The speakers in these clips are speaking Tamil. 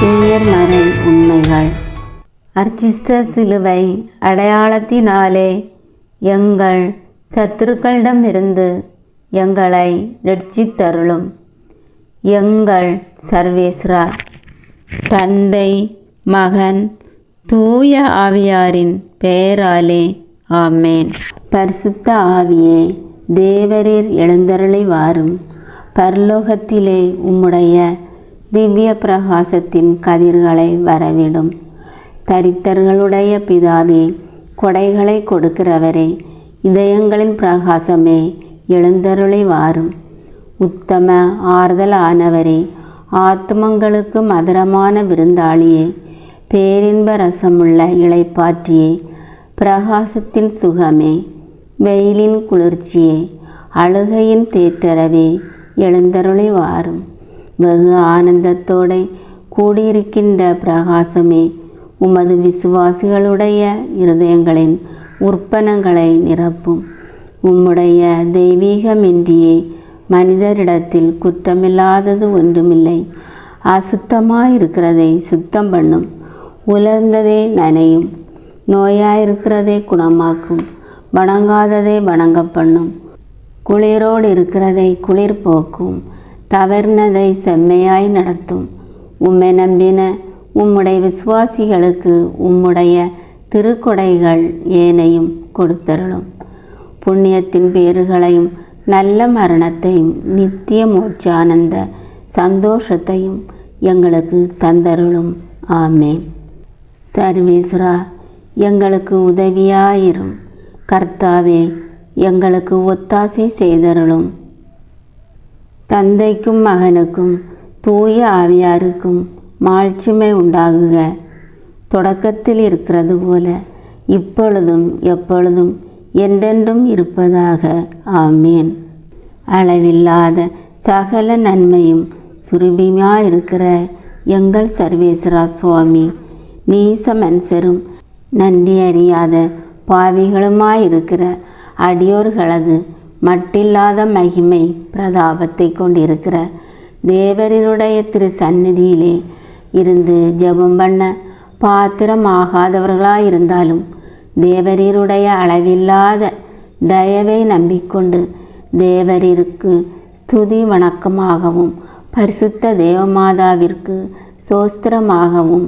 உயர்மறை உண்மைகள். அர்ச்சிஷ்ட சிலுவை அடையாளத்தினாலே எங்கள் சத்துருக்களிடமிருந்து எங்களை இரட்சித்தருளும். எங்கள் சர்வேஸ்வரா, தந்தை, மகன், தூய ஆவியாரின் பெயராலே ஆமேன். பரிசுத்த ஆவியே, தேவரீர் எழுந்தருளி வாரும். பரலோகத்திலே உம்முடைய திவ்ய பிரகாசத்தின் கதிர்களை வரவிடும். தரித்தர்களுடைய பிதாவே, கொடைகளை கொடுக்கிறவரே, இதயங்களின் பிரகாசமே, எழுந்தருளி வாரும். உத்தம ஆறுதலானவரே, ஆத்மங்களுக்கு மதுரமான விருந்தாளியே, பேரின்ப ரசமுள்ள இளைப்பாற்றியே, பிரகாசத்தின் சுகமே, வெயிலின் குளிர்ச்சியே, அழுகையின் தேற்றரவே, எழுந்தருளி வாரும். வெகு ஆனந்தத்தோடு கூடியிருக்கின்ற பிரகாசமே, உமது விசுவாசிகளுடைய இருதயங்களின் உற்பனங்களை நிரப்பும். உம்முடைய தெய்வீகமின்றியே மனிதரிடத்தில் குற்றமில்லாதது ஒன்றுமில்லை. அசுத்தமாயிருக்கிறதை சுத்தம் பண்ணும், உலர்ந்ததை நனையும், நோயாயிருக்கிறதை குணமாக்கும், வணங்காததை வணங்க பண்ணும், குளிரோடு இருக்கிறதை குளிர் போக்கும், தவறினதை செம்மையாய் நடத்தும். உம்மை நம்பின உம்முடைய விசுவாசிகளுக்கு உம்முடைய திருக்கொடைகள் ஏனையும் கொடுத்தருளும். புண்ணியத்தின் பேறுகளையும் நல்ல மரணத்தையும் நித்திய மோட்சானந்த சந்தோஷத்தையும் எங்களுக்கு தந்தருளும். ஆமேன். சர்வேஸ்வரா, எங்களுக்கு உதவியாயிரும். கர்த்தாவே, எங்களுக்கு ஒத்தாசை செய்தருளும். தந்தைக்கும் மகனுக்கும் தூய ஆவியாருக்கும் மாட்சிமை உண்டாகுக. தொடக்கத்தில் இருக்கிறது போல இப்பொழுதும் எப்பொழுதும் என்றென்றும் இருப்பதாக. ஆமேன். அளவில்லாத சகல நன்மையும் சுரூபியாயிருக்கிற எங்கள் சர்வேஸ்வரா சுவாமி, நீச மனுஷரும் நன்றி அறியாத பாவிகளுமாயிருக்கிற அடியோர்களது மட்டில்லாத மகிமை பிரதாபத்தை கொண்டிருக்கிற தேவரினுடைய திரு சந்நிதியிலே இருந்து ஜெபம் பண்ண பாத்திரமாகாதவர்களாயிருந்தாலும் தேவரீருடைய அளவில்லாத தயவை நம்பிக்கொண்டு தேவரீருக்கு ஸ்துதி வணக்கமாகவும் பரிசுத்த தேவமாதாவிற்கு சோஸ்திரமாகவும்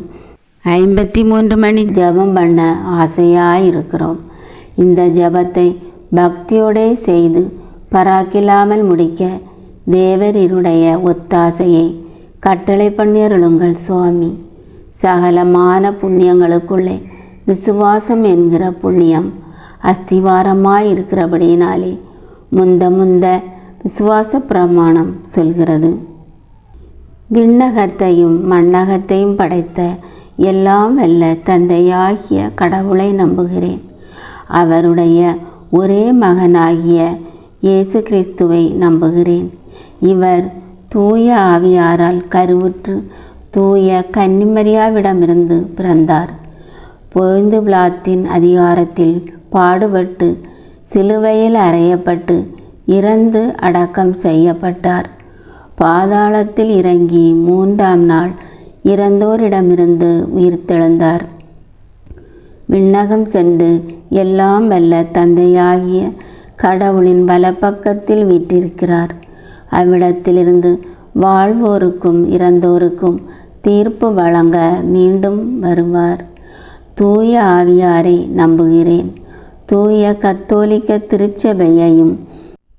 53 மணி ஜெபம் பண்ண ஆசையாயிருக்கிறோம். இந்த ஜெபத்தை பக்தியோடே செய்து பராக்கில்லாமல் முடிக்க தேவரீருடைய ஒத்தாசையை கட்டளை பண்ணியருளுங்கள் சுவாமி. சகலமான புண்ணியங்களுக்குள்ளே விசுவாசம் என்கிற புண்ணியம் அஸ்திவாரமாயிருக்கிறபடியினாலே முந்த விசுவாச பிரமாணம் சொல்கிறது. விண்ணகத்தையும் மண்ணகத்தையும் படைத்த எல்லாம் வல்ல தந்தையாகிய கடவுளை நம்புகிறேன். அவருடைய ஒரே மகனாகிய இயேசு கிறிஸ்துவை நம்புகிறேன். இவர் தூய ஆவியாரால் கருவுற்று தூய கன்னிமரியாவிடமிருந்து பிறந்தார். பொந்து பிலாத்தின் அதிகாரத்தில் பாடுபட்டு சிலுவையில் அறையப்பட்டு இறந்து அடக்கம் செய்யப்பட்டார். பாதாளத்தில் இறங்கி 3ஆம் நாள் இறந்தோரிடமிருந்து உயிர்த்தெழுந்தார். விண்ணகம் சென்று எல்லாம் வல்ல தந்தையாகிய கடவுளின் வலப்பக்கத்தில் வீற்றிருக்கிறார். அவ்விடத்திலிருந்து வாழ்வோருக்கும் இறந்தோருக்கும் தீர்ப்பு வழங்க மீண்டும் வருவார். தூய ஆவியாரை நம்புகிறேன். தூய கத்தோலிக்க திருச்சபையையும்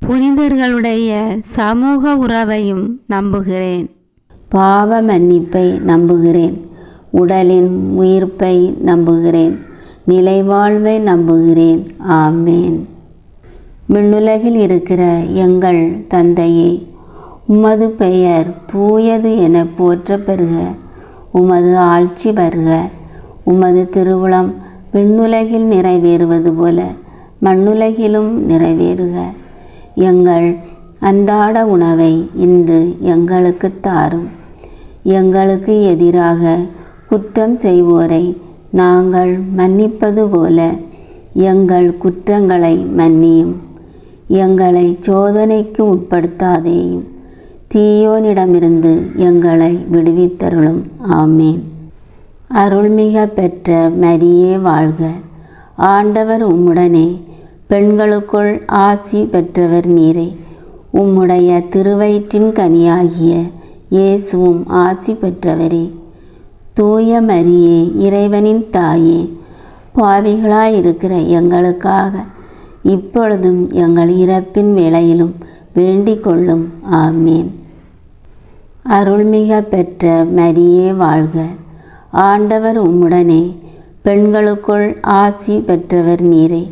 புனிதர்களுடைய சமூக உறவையும் நம்புகிறேன். பாவ மன்னிப்பை நம்புகிறேன். உடலின் உயிர்ப்பை நம்புகிறேன். நிலைவாழ்வை நம்புகிறேன். ஆமேன். விண்ணுலகில் இருக்கிற எங்கள் தந்தையே, உமது பெயர் தூயது என போற்ற பெறுக. உமது ஆட்சி வருக. உமது திருவுளம் விண்ணுலகில் நிறைவேறுவது போல மண்ணுலகிலும் நிறைவேறுக. எங்கள் அன்றாட உணவை இன்று எங்களுக்கு தாரும். எங்களுக்கு எதிராக குற்றம் செய்வோரை நாங்கள் மன்னிப்பது போல எங்கள் குற்றங்களை மன்னியும். எங்களை சோதனைக்கு உட்படுத்தாதேயும், தீயோனிடமிருந்து எங்களை விடுவித்தருளும். ஆமேன். அருள்மிக பெற்ற மரியே வாழ்க. ஆண்டவர் உம்முடனே, பெண்களுக்குள் ஆசி பெற்றவர் நீரே. உம்முடைய திருவயிற்றின் கனியாகிய இயேசுவும் ஆசி பெற்றவரே. தூய மரியே, இறைவனின் தாயே, பாவிகளாயிருக்கிற எங்களுக்காக இப்பொழுதும் எங்கள் இறப்பின் வேளையிலும் வேண்டிக் கொள்ளும். ஆமேன். அருள்மிக பெற்ற மரியே வாழ்க. ஆண்டவர் உம்முடனே, பெண்களுக்குள் ஆசி பெற்றவர் நீரே.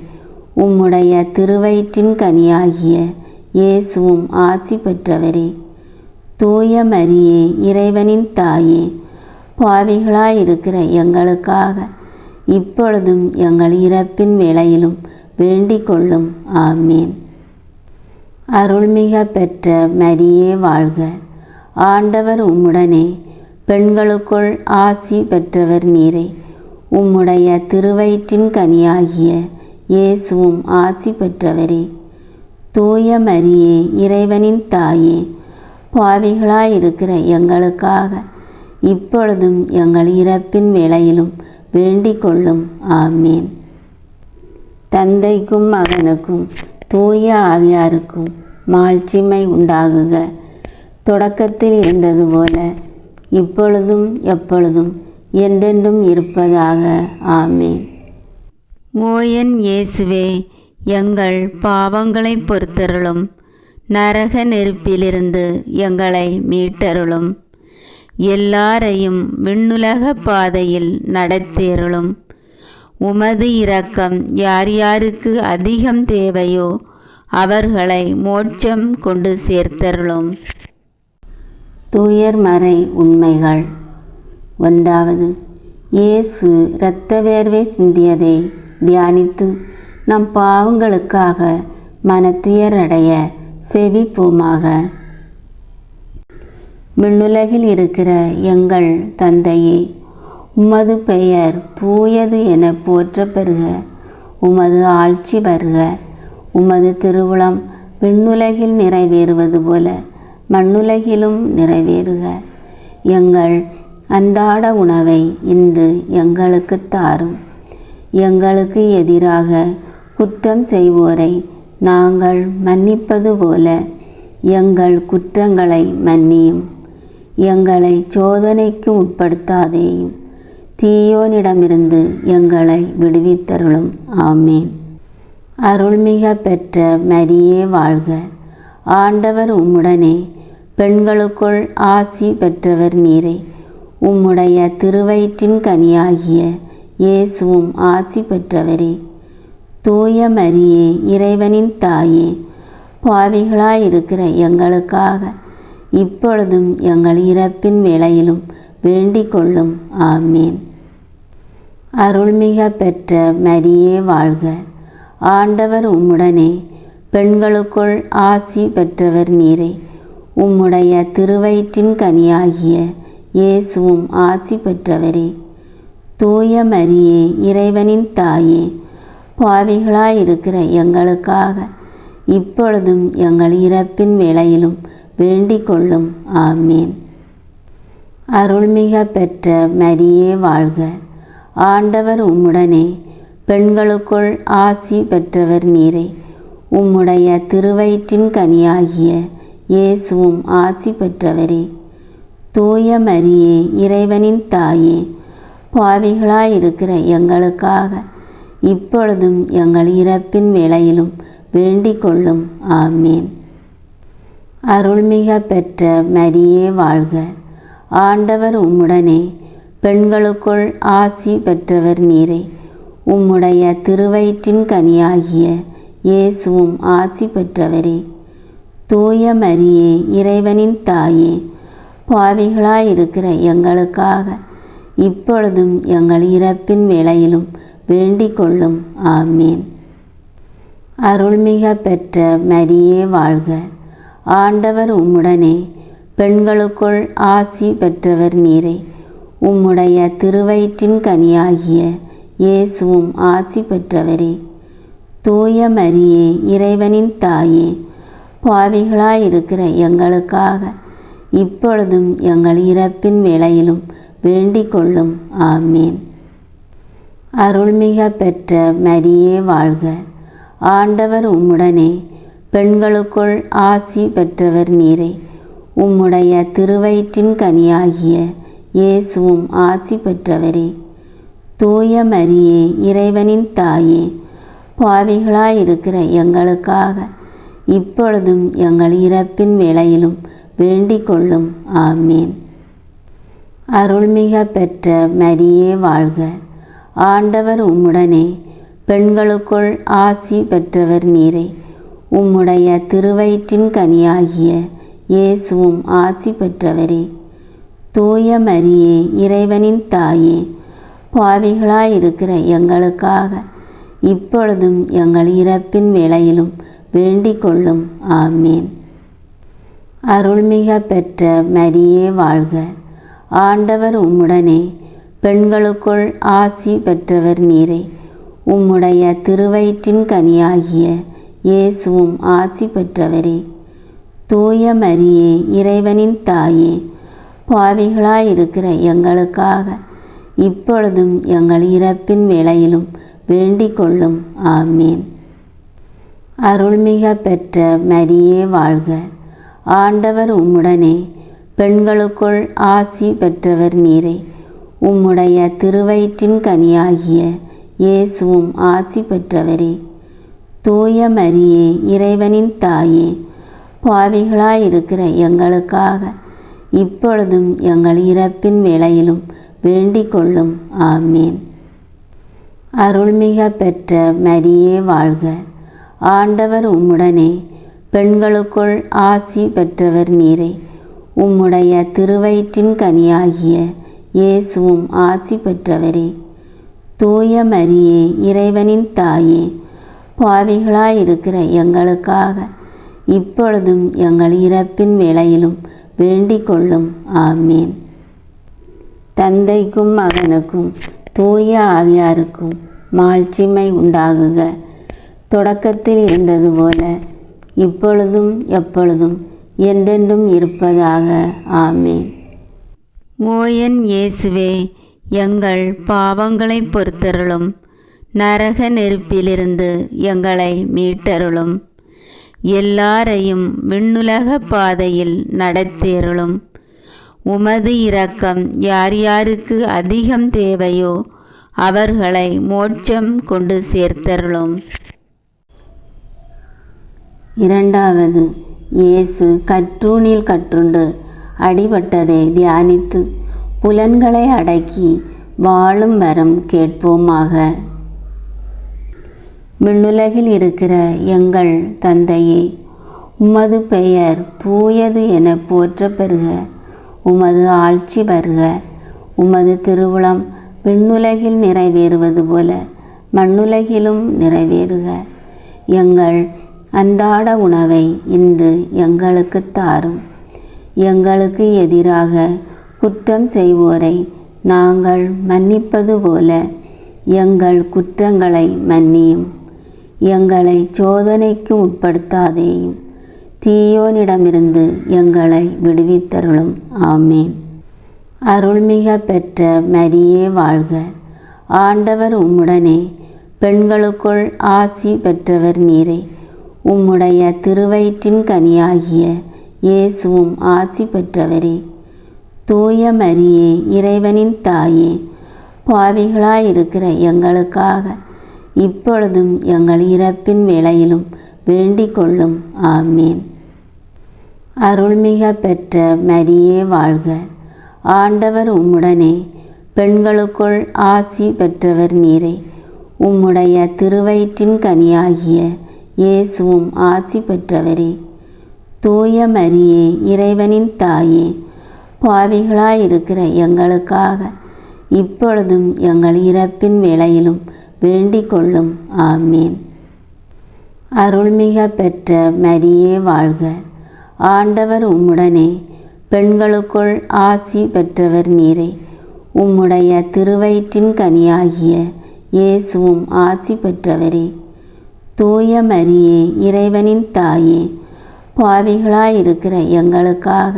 உம்முடைய திருவயிற்றின் கனியாகிய இயேசுவும் ஆசி பெற்றவரே. தூய மரியே, இறைவனின் தாயே, பாவிகளாயிருக்கிற எங்களுக்காக இப்பொழுதும் எங்கள் இறப்பின் வேளையிலும் வேண்டிக் கொள்ளும். ஆமேன். அருள்மிக பெற்ற மரியே வாழ்க. ஆண்டவர் உம்முடனே, பெண்களுக்குள் ஆசி பெற்றவர் நீரே. உம்முடைய திருவயிற்றின் கனியாகிய இயேசுவும் ஆசி பெற்றவரே. தூய மரியே, இறைவனின் தாயே, பாவிகளாயிருக்கிற எங்களுக்காக இப்பொழுதும் எங்கள் இறப்பின் வேளையிலும் வேண்டிக் கொள்ளும். ஆமேன். தந்தைக்கும் மகனுக்கும் தூய ஆவியாருக்கும் மாட்சிமை உண்டாகுக. தொடக்கத்தில் இருந்தது போல இப்பொழுதும் எப்பொழுதும் என்றென்றும் இருப்பதாக. ஆமேன். ஓ என் இயேசுவே, எங்கள் பாவங்களை பொறுத்தருளும். நரக நெருப்பிலிருந்து எங்களை மீட்டருளும். எல்லாரையும் விண்ணுலக பாதையில் நடத்தேருளும். உமது இரக்கம் யார் யாருக்கு அதிகம் தேவையோ அவர்களை மோட்சம் கொண்டு சேர்த்தருளும். தூயர் மறை உண்மைகள். 1. இயேசு இரத்த வேர்வை சிந்தியதை தியானித்து நம் பாவங்களுக்காக மனத்துயரடைய செவிப்போமாக. விண்ணுலகில் இருக்கிற எங்கள் தந்தையே, உமது பெயர் தூயது என போற்ற பெறுக. உமது ஆட்சி வருக. உமது திருவுளம் விண்ணுலகில் நிறைவேறுவது போல மண்ணுலகிலும் நிறைவேறுக. எங்கள் அன்றாட உணவை இன்று எங்களுக்கு தாரும். எங்களுக்கு எதிராக குற்றம் செய்வோரை நாங்கள் மன்னிப்பது போல எங்கள் குற்றங்களை மன்னியும். எங்களை சோதனைக்கு உட்படுத்தாதேயும், தீயோனிடமிருந்து எங்களை விடுவித்தருளும். ஆமேன். அருள்மிக பெற்ற மரியே வாழ்க. ஆண்டவர் உம்முடனே, பெண்களுக்குள் ஆசி பெற்றவர் நீரே. உம்முடைய திருவயிற்றின் கனியாகிய இயேசுவும் ஆசி பெற்றவரே. தூய மரியே, இறைவனின் தாயே, பாவிகளாயிருக்கிற எங்களுக்காக இப்பொழுதும் எங்கள் இறப்பின் வேளையிலும் வேண்டிக் கொள்ளும். ஆமேன். அருள்மிக பெற்ற மரியே வாழ்க. ஆண்டவர் உம்முடனே, பெண்களுக்குள் ஆசி பெற்றவர் நீரே. உம்முடைய திருவயிற்றின் கனியாகிய இயேசுவும் ஆசி பெற்றவரே. தூய மரியே, இறைவனின் தாயே, பாவிகளாயிருக்கிற எங்களுக்காக இப்பொழுதும் எங்கள் இறப்பின் வேளையிலும் வேண்டிக் கொள்ளும். ஆமேன். அருள்மிக பெற்ற மரியே வாழ்க. ஆண்டவர் உம்முடனே, பெண்களுக்குள் ஆசி பெற்றவர் நீரே. உம்முடைய திருவயிற்றின் கனியாகிய இயேசுவும் ஆசி பெற்றவரே. தூய மரியே, இறைவனின் தாயே, பாவிகளாயிருக்கிற எங்களுக்காக இப்பொழுதும் எங்கள் இறப்பின் வேளையிலும் வேண்டிக் கொள்ளும். ஆமேன். அருள்மிக பெற்ற மரியே வாழ்க. ஆண்டவர் உம்முடனே, பெண்களுக்குள் ஆசி பெற்றவர் நீரே. உம்முடைய திருவயிற்றின் கனியாகிய இயேசுவும் ஆசி பெற்றவரே. தூய மரியே, இறைவனின் தாயே, பாவிகளாயிருக்கிற எங்களுக்காக இப்பொழுதும் எங்கள் இறப்பின் வேளையிலும் வேண்டிக் கொள்ளும். ஆமேன். அருள்மிக பெற்ற மரியே வாழ்க. ஆண்டவர் உம்முடனே, பெண்களுக்குள் ஆசி பெற்றவர் நீரே. உம்முடைய திருவயிற்றின் கனியாகிய இயேசுவும் ஆசி பெற்றவரே. தூய மரியே, இறைவனின் தாயே, பாவிகளாயிருக்கிற எங்களுக்காக இப்பொழுதும் எங்கள் இறப்பின் வேளையிலும் வேண்டிக் கொள்ளும். ஆமீன். அருள்மிக பெற்ற மரியே வாழ்க. ஆண்டவர் உம்முடனே, பெண்களுக்குள் ஆசி பெற்றவர் நீரே. உம்முடைய திருவயிற்றின் கனியாகிய இயேசுவும் ஆசி பெற்றவரே. தூய மரியே, இறைவனின் தாயே, பாவிகளாயிருக்கிற எங்களுக்காக இப்பொழுதும் எங்கள் இறப்பின் வேளையிலும் வேண்டிக் கொள்ளும். ஆமீன். அருள்மிக பெற்ற மரியே வாழ்க. ஆண்டவர் உம்முடனே, பெண்களுக்குள் ஆசி பெற்றவர் நீரே. உம்முடைய திருவயிற்றின் கனியாகிய இயேசுவும் ஆசி பெற்றவரே. தூய மரியே, இறைவனின் தாயே, பாவிகளாயிருக்கிற எங்களுக்காக இப்பொழுதும் எங்கள் இறப்பின் வேளையிலும் வேண்டிக் கொள்ளும். ஆமீன். அருள்மிக பெற்ற மரியே வாழ்க. ஆண்டவர் உம்முடனே, பெண்களுக்குள் ஆசி பெற்றவர் நீரே. உம்முடைய திருவயிற்றின் கனியாகிய இயேசுவும் ஆசி பெற்றவரே. தூய மரியே, இறைவனின் தாயே, பாவிகளாயிருக்கிற எங்களுக்காக இப்பொழுதும் எங்கள் இறப்பின் வேளையிலும் வேண்டிக் கொள்ளும். ஆமீன். அருள்மிக பெற்ற மரியே வாழ்க. ஆண்டவர் உம்முடனே, பெண்களுக்குள் ஆசி பெற்றவர் நீரே. உம்முடைய திருவயிற்றின் கனியாகிய இயேசுவும் ஆசி பெற்றவரே. தூய மரியே, இறைவனின் தாயே, பாவிகளாயிருக்கிற எங்களுக்காக இப்பொழுதும் எங்கள் இறப்பின் வேளையிலும் வேண்டிக் கொள்ளும். ஆமீன். அருள்மிக பெற்ற மரியே வாழ்க. ஆண்டவர் உம்முடனே, பெண்களுக்குள் ஆசி பெற்றவர் நீரே. உம்முடைய திருவயிற்றின் கனியாகிய இயேசுவும் ஆசி பெற்றவரே. தூய மரியே, இறைவனின் தாயே, பாவிகளாயிருக்கிற எங்களுக்காக இப்பொழுதும் எங்கள் இறப்பின் வேளையிலும் வேண்டிக் கொள்ளும். ஆமீன். தந்தைக்கும் மகனுக்கும் தூய ஆவியாருக்கும் மாட்சிமை உண்டாகுக. தொடக்கத்தில் இருந்தது போல இப்பொழுதும் எப்பொழுதும் என்றென்றும் இருப்பதாக. ஆமீன். ஓ என் இயேசுவே, எங்கள் பாவங்களை பொறுத்தருளும். நரக நெருப்பிலிருந்து எங்களை மீட்டருளும். எல்லாரையும் விண்ணுலக பாதையில் நடத்தேருளும். உமது இரக்கம் யார் யாருக்கு அதிகம் தேவையோ அவர்களை மோட்சம் கொண்டு சேர்த்தருளும். இரண்டாவது, இயேசு கற்றூணில் கற்றுண்டு அடிபட்டதை தியானித்து புலன்களை அடக்கி வாழும் வரம் கேட்போமாக. விண்ணுலகில் இருக்கிற எங்கள் தந்தையே, உமது பெயர் தூயது என போற்ற பெறுக. உமது ஆட்சி வருக. உமது திருவுளம் விண்ணுலகில் நிறைவேறுவது போல மண்ணுலகிலும் நிறைவேறுக. எங்கள் அன்றாட உணவை இன்று எங்களுக்கு தாரும். எங்களுக்கு எதிராக குற்றம் செய்வோரை நாங்கள் மன்னிப்பது போல எங்கள் குற்றங்களை மன்னியும். எங்களை சோதனைக்கு உட்படுத்தாதேயும், தீயோனிடமிருந்து எங்களை விடுவித்தருளும். ஆமீன். அருள்மிக பெற்ற மரியே வாழ்க. ஆண்டவர் உம்முடனே, பெண்களுக்குள் ஆசி பெற்றவர் நீரே. உம்முடைய திருவயிற்றின் கனியாகிய இயேசுவும் ஆசி பெற்றவரே. தூய மரியே, இறைவனின் தாயே, பாவிகளாயிருக்கிற எங்களுக்காக இப்பொழுதும் எங்கள் இறப்பின் வேளையிலும் வேண்டிக் கொள்ளும். ஆமீன். அருள்மிக பெற்ற மரியே வாழ்க. ஆண்டவர் உம்முடனே, பெண்களுக்குள் ஆசி பெற்றவர் நீரே. உம்முடைய திருவயிற்றின் கனியாகிய இயேசுவும் ஆசி பெற்றவரே. தூய மரியே, இறைவனின் தாயே, பாவிகளாயிருக்கிற எங்களுக்காக இப்பொழுதும் எங்கள் இறப்பின் வேளையிலும் வேண்டிக் கொள்ளும். ஆமீன். அருள்மிக பெற்ற மரியே வாழ்க. ஆண்டவர் உம்முடனே, பெண்களுக்குள் ஆசி பெற்றவர் நீரே. உம்முடைய திருவயிற்றின் கனியாகிய இயேசுவும் ஆசி பெற்றவரே. தூய மரியே, இறைவனின் தாயே, பாவிகளாயிருக்கிற எங்களுக்காக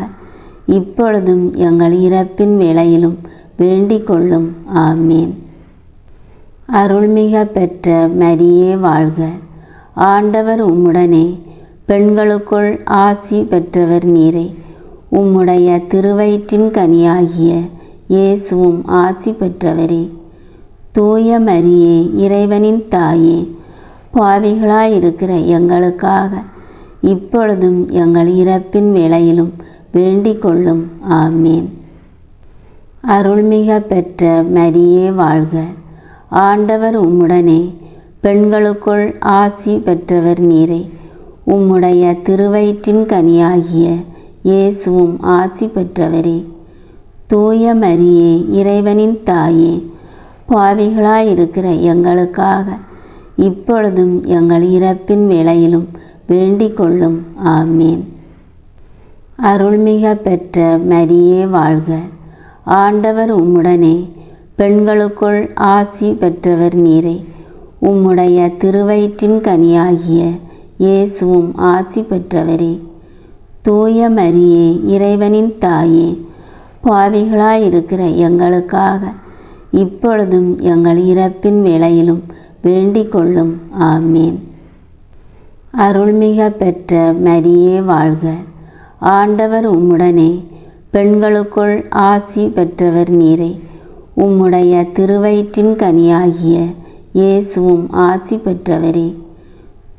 இப்பொழுதும் எங்கள் இறப்பின் வேளையிலும் வேண்டிக் கொள்ளும். ஆமீன். அருள்மிக பெற்ற மரியே வாழ்க. ஆண்டவர் உம்முடனே, பெண்களுக்குள் ஆசி பெற்றவர் நீரே. உம்முடைய திருவயிற்றின் கனியாகிய இயேசுவும் ஆசி பெற்றவரே. தூய மரியே, இறைவனின் தாயே, பாவிகளாயிருக்கிற எங்களுக்காக இப்பொழுதும் எங்கள் இறப்பின் வேளையிலும் வேண்டிக் கொள்ளும். ஆமீன். அருள்மிக பெற்ற மரியே வாழ்க. ஆண்டவர் உம்முடனே, பெண்களுக்குள் ஆசி பெற்றவர் நீரே. உம்முடைய திருவயிற்றின் கனியாகிய இயேசுவும் ஆசி பெற்றவரே. தூய மரியே, இறைவனின் தாயே, பாவிகளாயிருக்கிற எங்களுக்காக இப்பொழுதும் எங்கள் இறப்பின் வேளையிலும் வேண்டிக் கொள்ளும். ஆமீன். அருள்மிக பெற்ற மரியே வாழ்க. ஆண்டவர் உம்முடனே, பெண்களுக்குள் ஆசி பெற்றவர் நீரே. உம்முடைய திருவயிற்றின் கனியாகிய இயேசுவும் ஆசி பெற்றவரே. தூய மரியே, இறைவனின் தாயே, பாவிகளாயிருக்கிற எங்களுக்காக இப்பொழுதும் எங்கள் இறப்பின் வேளையிலும் வேண்டிக் கொள்ளும். ஆமீன். அருள்மிக பெற்ற மரியே வாழ்க. ஆண்டவர் உம்முடனே, பெண்களுக்குள் ஆசி பெற்றவர் நீரே. உம்முடைய திருவயிற்றின் கனியாகிய இயேசுவும் ஆசி பெற்றவரே.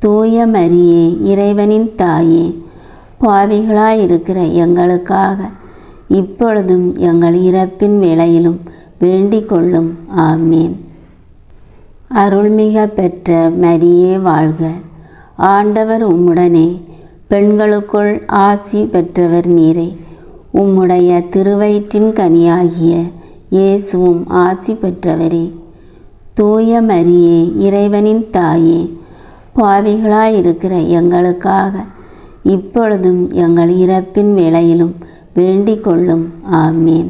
தூய மரியே, இறைவனின் தாயே, பாவிகளாயிருக்கிற எங்களுக்காக இப்பொழுதும் எங்கள் இறப்பின் வேளையிலும் வேண்டிக் கொள்ளும். ஆமீன். அருள்மிக பெற்ற மரியே வாழ்க. ஆண்டவர் உம்முடனே, பெண்களுக்குள் ஆசி பெற்றவர் நீரே. உம்முடைய திருவயிற்றின் கனியாகிய இயேசுவும் ஆசி பெற்றவரே. தூய மரியே, இறைவனின் தாயே, பாவிகளாயிருக்கிற எங்களுக்காக இப்பொழுதும் எங்கள் இறப்பின் வேளையிலும் வேண்டிக் கொள்ளும். ஆமீன்.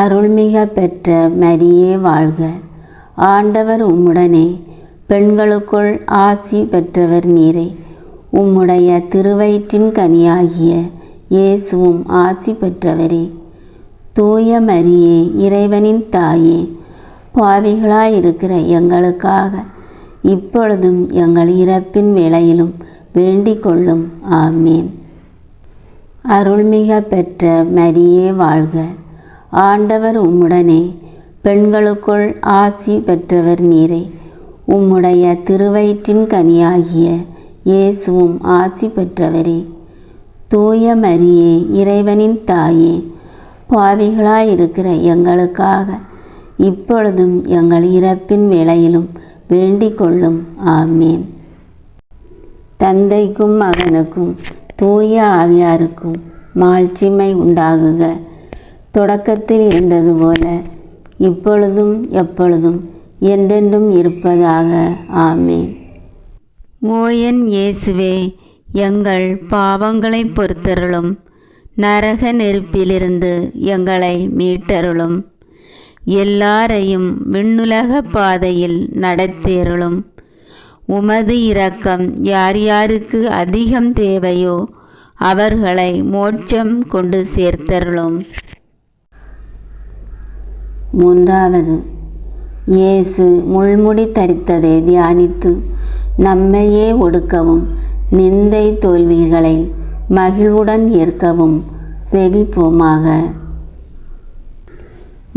அருள்மிக பெற்ற மரியே வாழ்க. ஆண்டவர் உம்முடனே, பெண்களுக்குள் ஆசி பெற்றவர் நீரே. உம்முடைய திருவயிற்றின் கனியாகிய இயேசுவும் ஆசி பெற்றவரே. தூய மரியே, இறைவனின் தாயே, பாவிகளாயிருக்கிற எங்களுக்காக இப்பொழுதும் எங்கள் இறப்பின் வேளையிலும் வேண்டிக் கொள்ளும். ஆமீன். அருள்மிக பெற்ற மரியே வாழ்க. ஆண்டவர் உம்முடனே, பெண்களுக்குள் ஆசி பெற்றவர் நீரே. உம்முடைய திருவயிற்றின் கனியாகிய இயேசுவும் ஆசி பெற்றவரே. தூய மரியே, இறைவனின் தாயே, பாவிகளாயிருக்கிற எங்களுக்காக இப்பொழுதும் எங்கள் இறப்பின் வேளையிலும் வேண்டிக் கொள்ளும். ஆமீன். தந்தைக்கும் மகனுக்கும் தூய ஆவியாருக்கும் மாட்சிமை உண்டாகுக. தொடக்கத்தில் இருந்தது போல இப்பொழுதும் எப்பொழுதும் என்றென்றும் இருப்பதாக. ஆமீன். ஓ என் இயேசுவே, எங்கள் பாவங்களை பொறுத்தருளும். நரக நெருப்பிலிருந்து எங்களை மீட்டருளும். எல்லாரையும் விண்ணுலக பாதையில் நடத்தேருளும். உமது இரக்கம் யார் யாருக்கு அதிகம் தேவையோ அவர்களை மோட்சம் கொண்டு சேர்த்தருளும். மூன்றாவது, இயேசு முள்முடி தரித்ததை தியானித்து நம்மையே ஒடுக்கவும் நிந்தை தோல்விகளை மகிழ்வுடன் ஏற்கவும் செபிப்போமாக.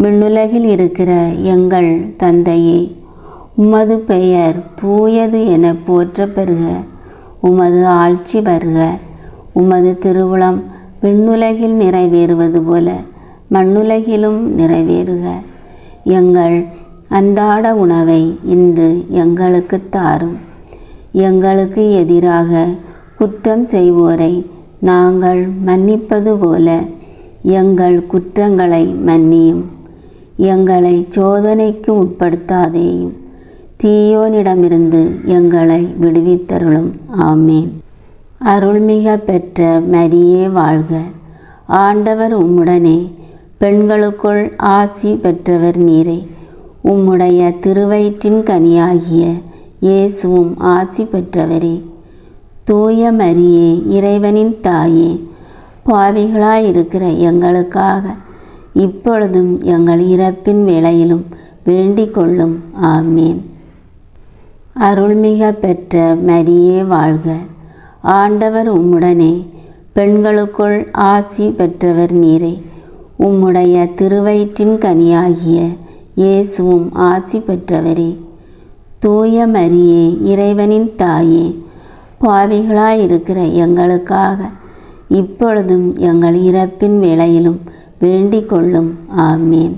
விண்ணுலகில் இருக்கிற எங்கள் தந்தையே, உமது பெயர் தூயது என போற்ற பெறுக. உமது ஆட்சி வருக. உமது திருவுளம் விண்ணுலகில் நிறைவேறுவது போல மண்ணுலகிலும் நிறைவேறுக. எங்கள் அன்றாட உணவை இன்று எங்களுக்கு தாரும். எங்களுக்கு எதிராக குற்றம் செய்வோரை நாங்கள் மன்னிப்பது போல எங்கள் குற்றங்களை மன்னியும். எங்களை சோதனைக்கு உட்படுத்தாதேயும், தீயோனிடமிருந்து எங்களை விடுவித்தருளும். ஆமீன். அருள்மிக பெற்ற மரியே வாழ்க. ஆண்டவர் உம்முடனே, பெண்களுக்குள் ஆசி பெற்றவர் நீரே. உம்முடைய திருவயிற்றின் கனியாகிய இயேசுவும் ஆசி பெற்றவரே. தூய மரியே, இறைவனின் தாயே, பாவிகளாயிருக்கிற எங்களுக்காக இப்பொழுதும் எங்கள் இறப்பின் வேளையிலும் வேண்டிக் கொள்ளும். ஆமீன். அருள்மிக பெற்ற மரியே வாழ்க. ஆண்டவர் உம்முடனே, பெண்களுக்குள் ஆசி பெற்றவர் நீரே. உம்முடைய திருவயிற்றின் கனியாகிய இயேசுவும் ஆசி பெற்றவரே. தூய மரியே, இறைவனின் தாயே, பாவிகளாயிருக்கிற எங்களுக்காக இப்பொழுதும் எங்கள் இறப்பின் வேளையிலும் வேண்டிக் கொள்ளும். ஆமீன்.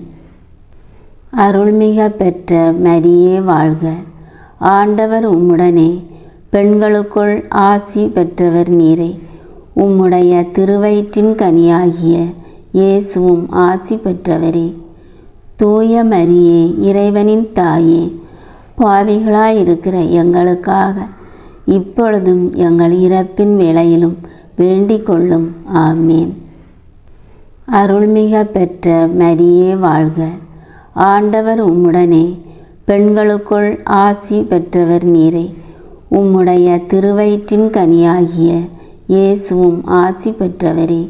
அருள்மிக பெற்ற மரியே வாழ்க. ஆண்டவர் உம்முடனே, பெண்களுக்குள் ஆசி பெற்றவர் நீரே. உம்முடைய திருவயிற்றின் கனியாகிய இயேசுவும் ஆசி பெற்றவரே. தூய மரியே, இறைவனின் தாயே, பாவிகளாயிருக்கிற எங்களுக்காக இப்பொழுதும் எங்கள் இறப்பின் வேளையிலும் வேண்டிக் கொள்ளும். ஆமீன். அருள்மிக பெற்ற மரியே வாழ்க. ஆண்டவர் உம்முடனே, பெண்களுக்குள் ஆசி பெற்றவர் நீரே. உம்முடைய திருவயிற்றின் கனியாகிய இயேசுவும் ஆசி பெற்றவரே.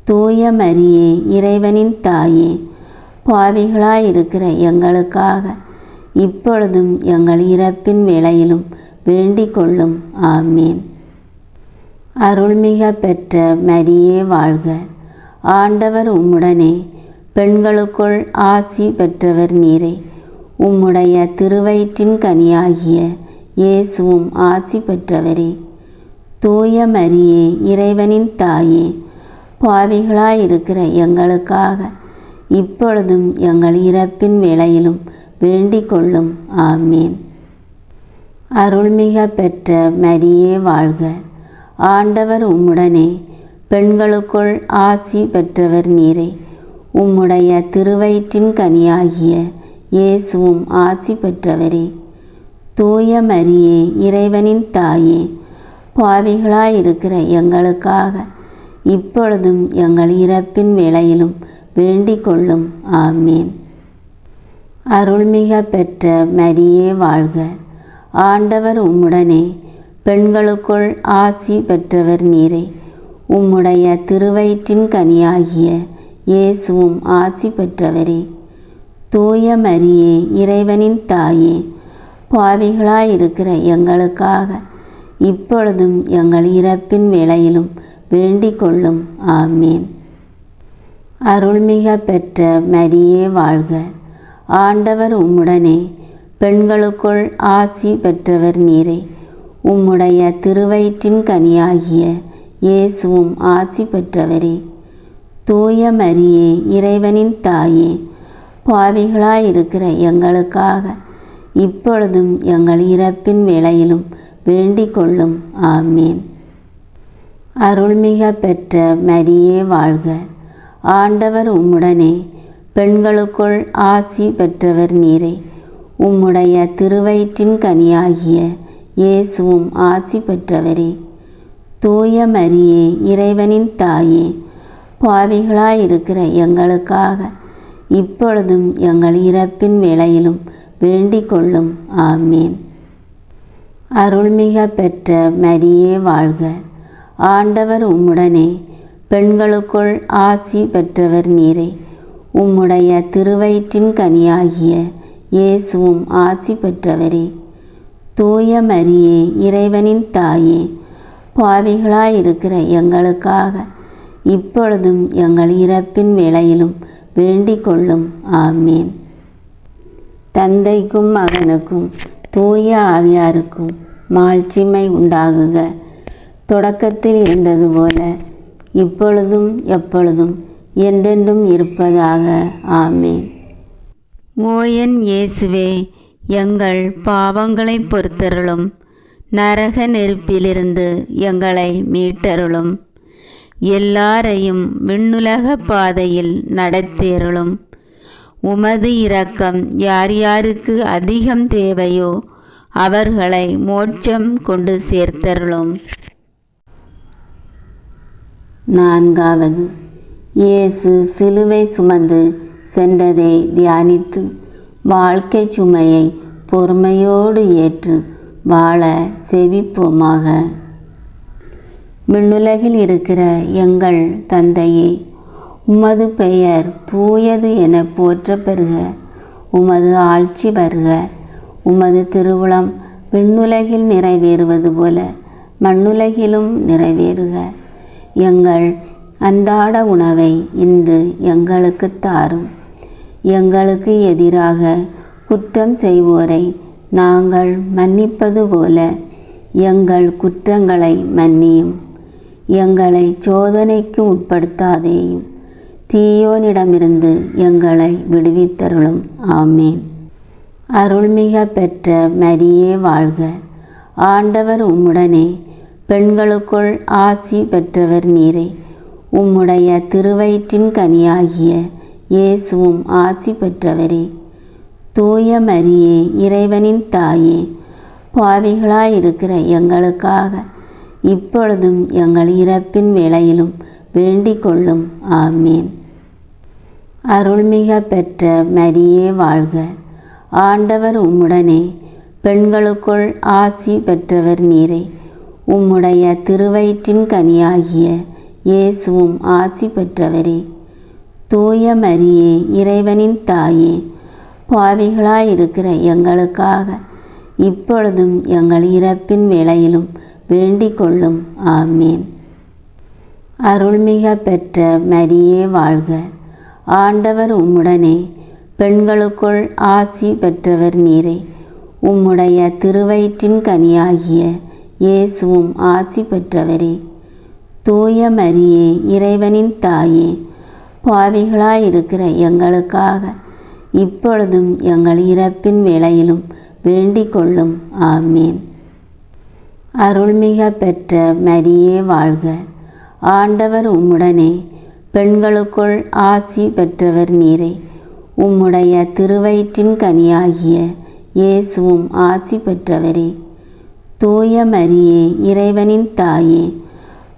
தூய மரியே, இறைவனின் தாயே, பாவிகளாயிருக்கிற எங்களுக்காக இப்பொழுதும் எங்கள் இறப்பின் வேளையிலும் வேண்டிக் கொள்ளும். ஆமீன். அருள்மிக பெற்ற மரியே வாழ்க. ஆண்டவர் உம்முடனே, பெண்களுக்குள் ஆசி பெற்றவர் நீரே. உம்முடைய திருவயிற்றின் கனியாகிய இயேசுவும் ஆசி பெற்றவரே. தூய மரியே, இறைவனின் தாயே, பாவிகளாயிருக்கிற எங்களுக்காக இப்பொழுதும் எங்கள் இறப்பின் வேளையிலும் வேண்டிக் கொள்ளும். ஆமீன். அருள்மிக பெற்ற மரியே வாழ்க. ஆண்டவர் உம்முடனே, பெண்களுக்குள் ஆசி பெற்றவர் நீரே. உம்முடைய திருவயிற்றின் கனியாகிய இயேசுவும் ஆசி பெற்றவரே. தூய மரியே, இறைவனின் தாயே, பாவிகளாயிருக்கிற எங்களுக்காக இப்பொழுதும் எங்கள் இறப்பின் வேளையிலும் வேண்டிக் கொள்ளும். ஆமீன். அருள்மிக பெற்ற மரியே வாழ்க. ஆண்டவர் உம்முடனே, பெண்களுக்குள் ஆசி பெற்றவர் நீரே. உம்முடைய திருவயிற்றின் கனியாகிய இயேசுவும் ஆசி பெற்றவரே. தூய மரியே, இறைவனின் தாயே, பாவிகளாயிருக்கிற எங்களுக்காக இப்பொழுதும் எங்கள் இறப்பின் வேளையிலும் வேண்டிக் கொள்ளும். ஆமீன். அருள்மிக பெற்ற மரியே வாழ்க. ஆண்டவர் உம்முடனே, பெண்களுக்குள் ஆசி பெற்றவர் நீரே. உம்முடைய திருவயிற்றின் கனியாகிய இயேசுவும் ஆசி பெற்றவரே. தூய மரியே, இறைவனின் தாயே, பாவிகளாயிருக்கிற எங்களுக்காக இப்பொழுதும் எங்கள் இறப்பின் வேளையிலும் வேண்டிக் கொள்ளும். ஆமீன். அருள்மிக பெற்ற மரியே வாழ்க. ஆண்டவர் உம்முடனே, பெண்களுக்குள் ஆசி பெற்றவர் நீரே. உம்முடைய திருவயிற்றின் கனியாகிய இயேசுவும் ஆசி பெற்றவரே. தூய மரியே, இறைவனின் தாயே, பாவிகளாயிருக்கிற எங்களுக்காக இப்பொழுதும் எங்கள் இறப்பின் வேளையிலும் வேண்டிக் கொள்ளும். ஆமீன். அருள்மிக பெற்ற மரியே வாழ்க. ஆண்டவர் உம்முடனே, பெண்களுக்குள் ஆசி பெற்றவர் நீரே. உம்முடைய திருவயிற்றின் கனியாகிய இயேசுவும் ஆசி பெற்றவரே. தூய மரியே, இறைவனின் தாயே, பாவிகளாயிருக்கிற எங்களுக்காக இப்பொழுதும் எங்கள் இறப்பின் வேளையிலும் வேண்டிக் கொள்ளும். ஆமீன். தந்தைக்கும் மகனுக்கும் தூய ஆவியாருக்கும் மாட்சிமை உண்டாகுக. தொடக்கத்தில் இருந்தது போல இப்பொழுதும் எப்பொழுதும் என்றென்றும் இருப்பதாக. ஆமீன். ஓ என் இயேசுவே, எங்கள் பாவங்களை பொறுத்தருளும். நரக நெருப்பிலிருந்து எங்களை மீட்டருளும். எல்லாரையும் விண்ணுலக பாதையில் நடத்தியருளும். உமது இரக்கம் யார் யாருக்கு அதிகம் தேவையோ அவர்களை மோட்சம் கொண்டு சேர்த்தருளும். 4. இயேசு சிலுவை சுமந்து சென்றதை தியானித்து வாழ்க்கை சுமையை பொறுமையோடு ஏற்று வாழ செவிப்போமாக. விண்ணுலகில் இருக்கிற எங்கள் தந்தையே, உமது பெயர் தூயது என போற்ற பெறுக. உமது ஆட்சி வருக. உமது திருவுளம் விண்ணுலகில் நிறைவேறுவது போல மண்ணுலகிலும் நிறைவேறுக. எங்கள் அன்றாட உணவை இன்று எங்களுக்கு தாரும். எங்களுக்கு எதிராக குற்றம் செய்வோரை நாங்கள் மன்னிப்பது போல எங்கள் குற்றங்களை மன்னியும். எங்களை சோதனைக்கு உட்படுத்தாதேயும், தீயோனிடமிருந்து எங்களை விடுவித்தருளும். ஆமேன். அருள்மிக பெற்ற மரியே வாழ்க. ஆண்டவர் உம்முடனே, பெண்களுக்குள் ஆசி பெற்றவர் நீரே. உம்முடைய திருவயிற்றின் கனியாகிய இயேசுவும் ஆசி பெற்றவரே. தூய மரியே, இறைவனின் தாயே, பாவிகளாயிருக்கிற எங்களுக்காக இப்பொழுதும் எங்கள் இறப்பின் வேளையிலும் வேண்டிக் கொள்ளும். ஆமேன். அருள்மிக பெற்ற மரியே வாழ்க. ஆண்டவர் உம்முடனே, பெண்களுக்குள் ஆசி பெற்றவர் நீரே. உம்முடைய திருவயிற்றின் கனியாகிய இயேசுவும் ஆசி பெற்றவரே. தூய மரியே, இறைவனின் தாயே, பாவிகளாயிருக்கிற எங்களுக்காக இப்பொழுதும் எங்கள் இறப்பின் வேளையிலும் வேண்டிக் கொள்ளும். ஆமேன். அருள்மிக பெற்ற மரியே வாழ்க. ஆண்டவர் உம்முடனே, பெண்களுக்குள் ஆசி பெற்றவர் நீரே. உம்முடைய திருவயிற்றின் கனியாகிய இயேசுவும் ஆசி பெற்றவரே. தூய மரியே, இறைவனின் தாயே, பாவிகளாயிருக்கிற எங்களுக்காக இப்பொழுதும் எங்கள் இறப்பின் வேளையிலும் வேண்டிக் கொள்ளும். ஆமேன். அருள்மிக பெற்ற மரியே வாழ்க. ஆண்டவர் உம்முடனே, பெண்களுக்குள் ஆசி பெற்றவர் நீரே. உம்முடைய திருவயிற்றின் கனியாகிய இயேசுவும் ஆசி பெற்றவரே. தூய மரியே, இறைவனின் தாயே,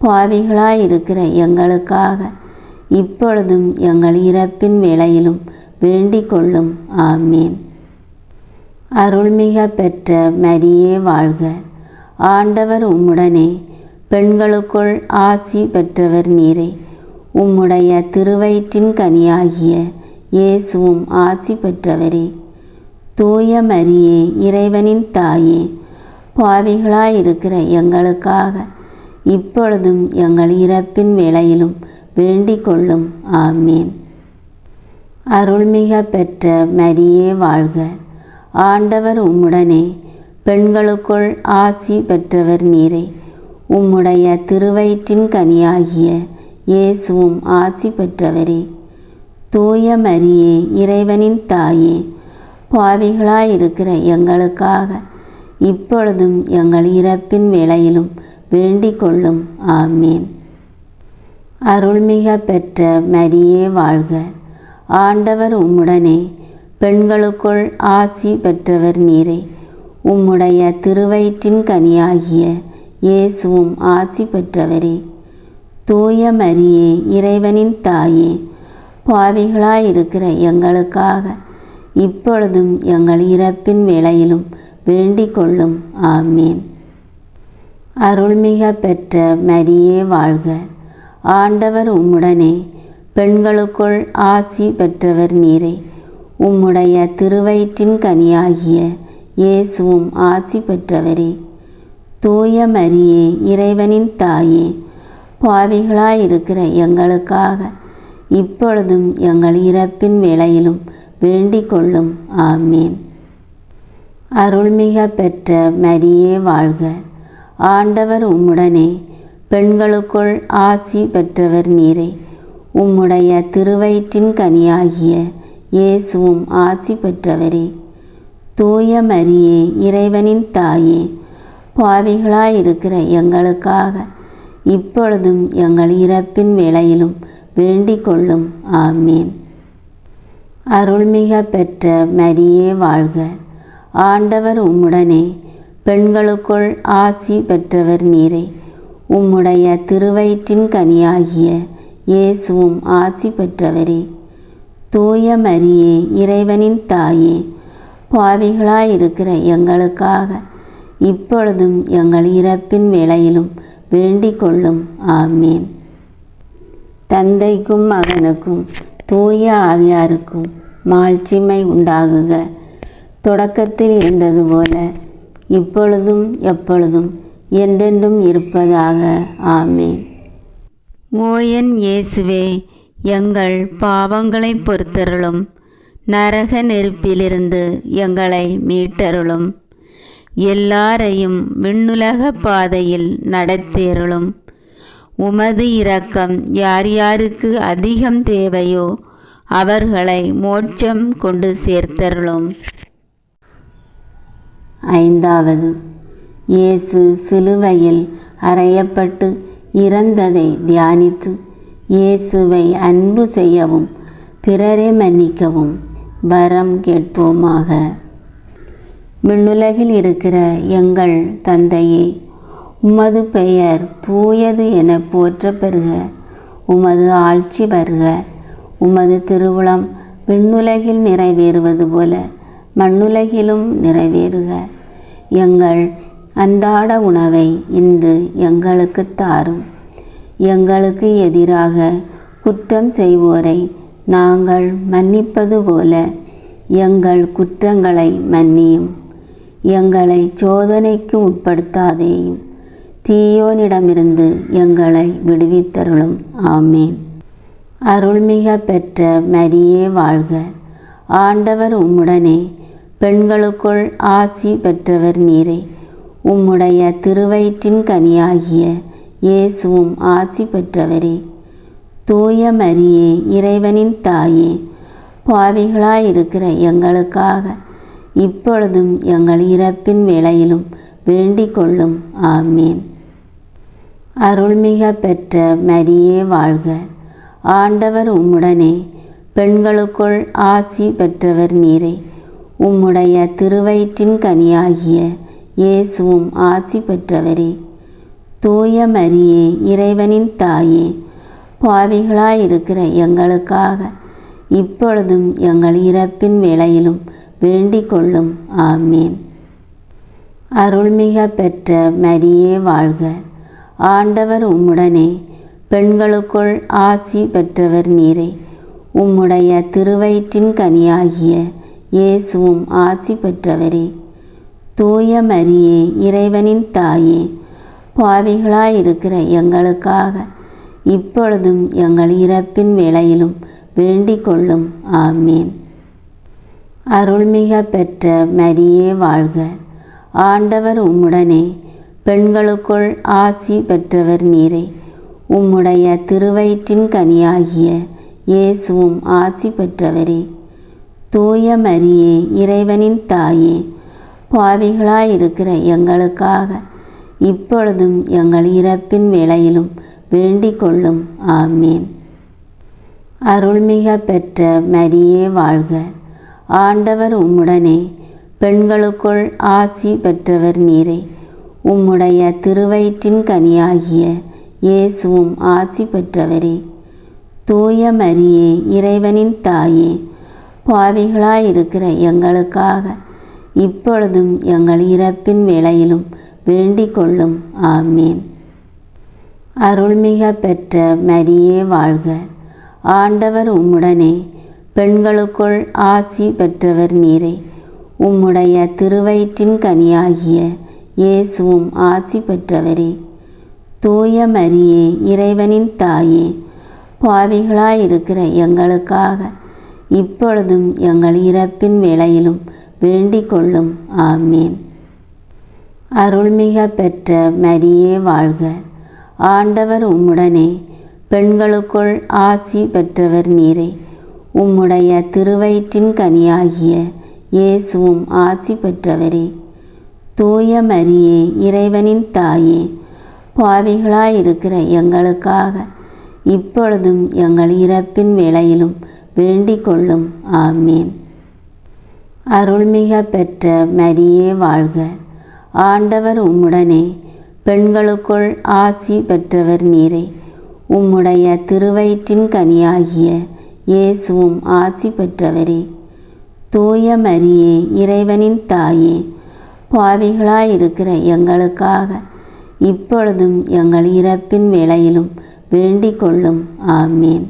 பாவிகளாயிருக்கிற எங்களுக்காக இப்பொழுதும் எங்கள் இறப்பின் வேளையிலும் வேண்டிக் கொள்ளும். ஆமேன். அருள்மிக பெற்ற மரியே வாழ்க. ஆண்டவர் உம்முடனே, பெண்களுக்குள் ஆசி பெற்றவர் நீரே. உம்முடைய திருவயிற்றின் கனியாகிய இயேசுவும் ஆசி பெற்றவரே. தூய மரியே, இறைவனின் தாயே, பாவிகளாயிருக்கிற எங்களுக்காக இப்பொழுதும் எங்கள் இறப்பின் வேளையிலும் வேண்டிக் கொள்ளும். ஆமேன். அருள்மிக பெற்ற மரியே வாழ்க. ஆண்டவர் உம்முடனே, பெண்களுக்குள் ஆசி பெற்றவர் நீரே. உம்முடைய திருவயிற்றின் கனியாகிய இயேசுவும் ஆசி பெற்றவரே. தூய மரியே, இறைவனின் தாயே, பாவிகளாயிருக்கிற எங்களுக்காக இப்பொழுதும் எங்கள் இறப்பின் வேளையிலும் வேண்டிக் கொள்ளும். ஆமேன். அருள்மிக பெற்ற மரியே வாழ்க. ஆண்டவர் உம்முடனே, பெண்களுக்குள் ஆசி பெற்றவர் நீரே. உம்முடைய திருவயிற்றின் கனியாகிய இயேசுவும் ஆசி பெற்றவரே. தூய மரியே, இறைவனின் தாயே, பாவிகளாயிருக்கிற எங்களுக்காக இப்பொழுதும் எங்கள் இறப்பின் வேளையிலும் வேண்டிக் கொள்ளும். ஆமேன். அருள்மிக பெற்ற மரியே வாழ்க. ஆண்டவர் உம்முடனே, பெண்களுக்குள் ஆசி பெற்றவர் நீரே. உம்முடைய திருவயிற்றின் கனியாகிய இயேசுவும் ஆசி பெற்றவரே. தூய மரியே, இறைவனின் தாயே, பாவிகளாயிருக்கிற எங்களுக்காக இப்பொழுதும் எங்கள் இறப்பின் வேளையிலும் வேண்டிக் கொள்ளும். ஆமேன். அருள்மிக பெற்ற மரியே வாழ்க. ஆண்டவர் உம்முடனே, பெண்களுக்குள் ஆசி பெற்றவர் நீரே. உம்முடைய திருவயிற்றின் கனியாகிய இயேசுவும் ஆசி பெற்றவரே. தூய மரியே, இறைவனின் தாயே, பாவிகளாயிருக்கிற எங்களுக்காக இப்பொழுதும் எங்கள் இறப்பின் வேளையிலும் வேண்டிக் கொள்ளும். ஆமேன். அருள்மிக பெற்ற மரியே வாழ்க. ஆண்டவர் உம்முடனே, பெண்களுக்குள் ஆசி பெற்றவர் நீரே. உம்முடைய திருவயிற்றின் கனியாகிய இயேசுவும் ஆசி பெற்றவரே. தூய மரியே, இறைவனின் தாயே, பாவிகளாயிருக்கிற எங்களுக்காக இப்பொழுதும் எங்கள் இறப்பின் வேளையிலும் வேண்டிக் கொள்ளும். ஆமேன். தந்தைக்கும் மகனுக்கும் தூய ஆவியாருக்கும் மாட்சிமை உண்டாகுக. தொடக்கத்தில் இருந்தது போல இப்பொழுதும் எப்பொழுதும் என்றென்றும் இருப்பதாக. ஆமேன். ஓ என் இயேசுவே, எங்கள் பாவங்களை பொறுத்தருளும். நரக நெருப்பிலிருந்து எங்களை மீட்டருளும். எல்லாரையும் விண்ணுலக பாதையில் நடத்தேருளும். உமது இரக்கம் யார் யாருக்கு அதிகம் தேவையோ அவர்களை மோட்சம் கொண்டு சேர்த்தருளும். ஐந்தாவது, இயேசு சிலுவையில் அறையப்பட்டு இறந்ததை தியானித்து இயேசுவை அன்பு செய்யவும் பிறரை மன்னிக்கவும் வரம் கேட்போமாக. விண்ணுலகில் இருக்கிற எங்கள் தந்தையே, உமது பெயர் தூயது என போற்ற பெறுக. உமது ஆட்சி வருக. உமது திருவுளம் விண்ணுலகில் நிறைவேறுவது போல மண்ணுலகிலும் நிறைவேறுக. எங்கள் அன்றாட உணவை இன்று எங்களுக்கு தாரும். எங்களுக்கு எதிராக குற்றம் செய்வோரை நாங்கள் மன்னிப்பது போல எங்கள் குற்றங்களை மன்னியும். எங்களை சோதனைக்கு உட்படுத்தாதேயும், தீயோனிடமிருந்து எங்களை விடுவித்தருளும். ஆமேன். அருள்மிக பெற்ற மரியே வாழ்க. ஆண்டவர் உம்முடனே, பெண்களுக்குள் ஆசி பெற்றவர் நீரே. உம்முடைய திருவயிற்றின் கனியாகிய இயேசுவும் ஆசி பெற்றவரே. தூய மரியே, இறைவனின் தாயே, பாவிகளாயிருக்கிற எங்களுக்காக இப்பொழுதும் எங்கள் இறப்பின் வேளையிலும் வேண்டிக் கொள்ளும். ஆமேன். அருள்மிக பெற்ற மரியே வாழ்க. ஆண்டவர் உம்முடனே, பெண்களுக்குள் ஆசி பெற்றவர் நீரே. உம்முடைய திருவயிற்றின் கனியாகிய இயேசுவும் ஆசி பெற்றவரே. தூய மரியே, இறைவனின் தாயே, பாவிகளாயிருக்கிற எங்களுக்காக இப்பொழுதும் எங்கள் இறப்பின் வேளையிலும் வேண்டிக் கொள்ளும். ஆமேன். அருள்மிக பெற்ற மரியே வாழ்க. ஆண்டவர் உம்முடனே, பெண்களுக்குள் ஆசி பெற்றவர் நீரே. உம்முடைய திருவயிற்றின் கனியாகிய இயேசுவும் ஆசி பெற்றவரே. தூய மரியே, இறைவனின் தாயே, பாவிகளாயிருக்கிற எங்களுக்காக இப்பொழுதும் எங்கள் இறப்பின் வேளையிலும் வேண்டிக் கொள்ளும். ஆமேன். அருள்மிக பெற்ற மரியே வாழ்க. ஆண்டவர் உம்முடனே, பெண்களுக்குள் ஆசி பெற்றவர் நீரே. உம்முடைய திருவயிற்றின் கனியாகிய இயேசுவும் ஆசி பெற்றவரே. தூய மரியே, இறைவனின் தாயே, பாவிகளாயிருக்கிற எங்களுக்காக இப்பொழுதும் எங்கள் இறப்பின் வேளையிலும் வேண்டிக் கொள்ளும். ஆமேன். அருள்மிக பெற்ற மரியே வாழ்க. ஆண்டவர் உம்முடனே, பெண்களுக்குள் ஆசி பெற்றவர் நீரே. உம்முடைய திருவயிற்றின் கனியாகிய இயேசுவும் ஆசி பெற்றவரே. தூய மரியே, இறைவனின் தாயே, பாவிகளாயிருக்கிற எங்களுக்காக இப்பொழுதும் எங்கள் இறப்பின் வேளையிலும் வேண்டிக் கொள்ளும். ஆமேன். அருள்மிக பெற்ற மரியே வாழ்க. ஆண்டவர் உம்முடனே, பெண்களுக்குள் ஆசி பெற்றவர் நீரே. உம்முடைய திருவயிற்றின் கனியாகிய இயேசுவும் ஆசி பெற்றவரே. தூய மரியே, இறைவனின் தாயே, பாவிகளாயிருக்கிற எங்களுக்காக இப்பொழுதும் எங்கள் இறப்பின் வேளையிலும் வேண்டிக் கொள்ளும். ஆமேன். அருள்மிக பெற்ற மரியே வாழ்க. ஆண்டவர் உம்முடனே, பெண்களுக்குள் ஆசி பெற்றவர் நீரே. உம்முடைய திருவயிற்றின் கனியாகிய இயேசுவும் ஆசி பெற்றவரே. தூய மரியே, இறைவனின் தாயே, பாவிகளாயிருக்கிற எங்களுக்காக இப்பொழுதும் எங்கள் இறப்பின் வேளையிலும் வேண்டிக் கொள்ளும். ஆமேன். அருள்மிக பெற்ற மரியே வாழ்க. ஆண்டவர் உம்முடனே, பெண்களுக்குள் ஆசி பெற்றவர் நீரே. உம்முடைய திருவயிற்றின் கனியாகிய இயேசுவும் ஆசி பெற்றவரே. தூய மரியே, இறைவனின் தாயே, பாவிகளாயிருக்கிற எங்களுக்காக இப்பொழுதும் எங்கள் இறப்பின் வேளையிலும் வேண்டிக் கொள்ளும். ஆமீன்.